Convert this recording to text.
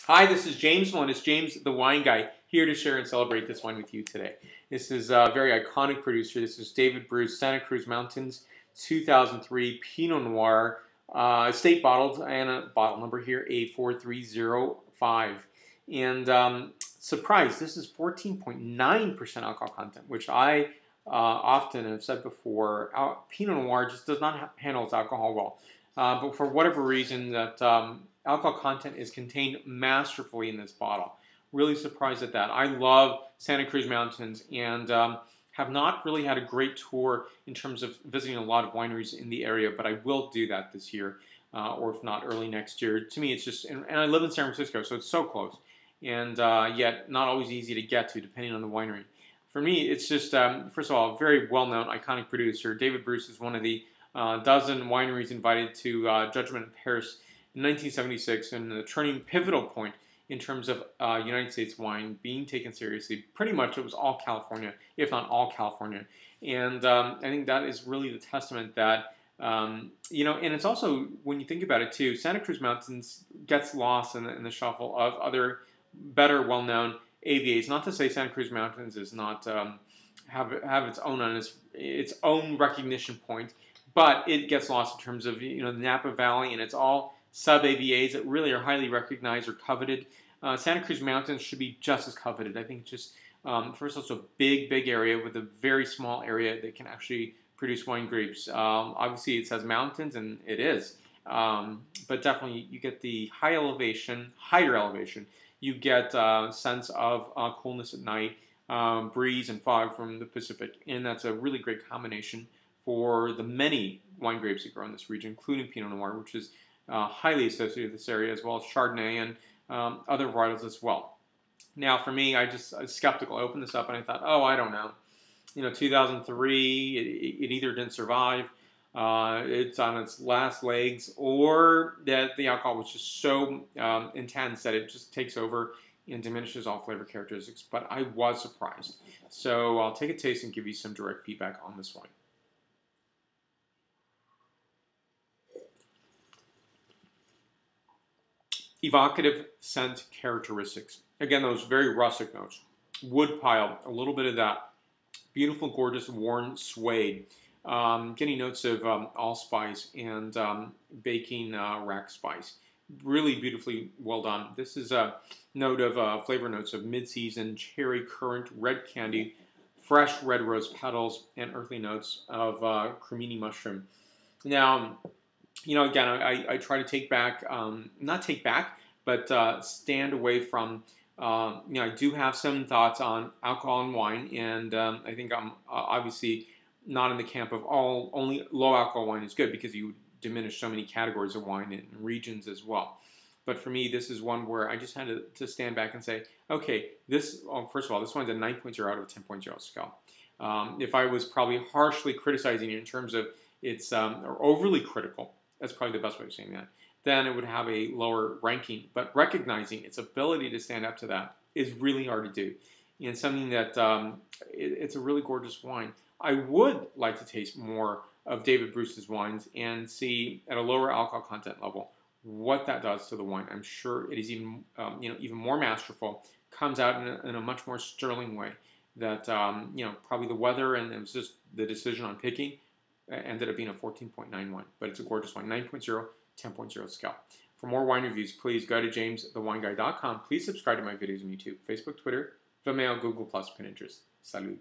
Hi, this is James Melendez, James the Wine Guy, here to share and celebrate this wine with you today. This is a very iconic producer. This is David Bruce, Santa Cruz Mountains, 2003 Pinot Noir, estate bottled, and a bottle number here, A4305. And surprise, this is 14.9% alcohol content, which I often have said before, Pinot Noir just does not handle its alcohol well. But for whatever reason, that alcohol content is contained masterfully in this bottle. Really surprised at that. I love Santa Cruz Mountains and have not really had a great tour in terms of visiting a lot of wineries in the area, but I will do that this year, or if not early next year. To me, it's just, and I live in San Francisco, so it's so close, and yet not always easy to get to depending on the winery. For me, it's just, first of all, a very well-known, iconic producer. David Bruce is one of the dozen wineries invited to Judgment in Paris in 1976, and the turning pivotal point in terms of United States wine being taken seriously. Pretty much it was all California, if not all California. And I think that is really the testament that, and it's also, when you think about it too, Santa Cruz Mountains gets lost in the shuffle of other better well-known AVAs. Not to say Santa Cruz Mountains is not have its own on its own recognition point, but it gets lost in terms of the Napa Valley, and it's all sub-AVAs that really are highly recognized or coveted. Santa Cruz Mountains should be just as coveted. I think just, first of all, it's a big, big area with a very small area that can actually produce wine grapes. Obviously, it says mountains, and it is. But definitely, you get the higher elevation. You get a sense of coolness at night, breeze and fog from the Pacific, and that's a really great combination for the many wine grapes that grow in this region, including Pinot Noir, which is highly associated with this area, as well as Chardonnay and other varietals as well. Now, for me, I was skeptical. I opened this up and I thought, oh, I don't know. 2003, it either didn't survive, it's on its last legs, or that the alcohol was just so intense that it just takes over and diminishes all flavor characteristics. But I was surprised. So I'll take a taste and give you some direct feedback on this wine. Evocative scent characteristics. Again, those very rustic notes. Wood pile, a little bit of that. Beautiful, gorgeous, worn suede. Getting notes of allspice and baking rack spice. Really beautifully well done. This is a note of flavor notes of mid-season cherry currant, red candy, fresh red rose petals, and earthly notes of cremini mushroom. Now, again, I try to take back, not take back, but stand away from, I do have some thoughts on alcohol and wine, and I think I'm obviously not in the camp of only low alcohol wine is good, because you diminish so many categories of wine and regions as well. But for me, this is one where I just had to stand back and say, okay, first of all, this one's a 9.0 out of a 10.0 scale. If I was probably harshly criticizing it in terms of its, or overly critical, that's probably the best way of saying that, then it would have a lower ranking. But recognizing its ability to stand up to that is really hard to do. And something that, it's a really gorgeous wine. I would like to taste more of David Bruce's wines and see at a lower alcohol content level what that does to the wine. I'm sure it is even, even more masterful, comes out in a much more sterling way that, probably the weather and it was just the decision on picking ended up being a 14.9 wine, but it's a gorgeous wine, 9.0, 10.0 scale. For more wine reviews, please go to jamesthewineguy.com. Please subscribe to my videos on YouTube, Facebook, Twitter, Vimeo, Google+, Pinterest. Salud.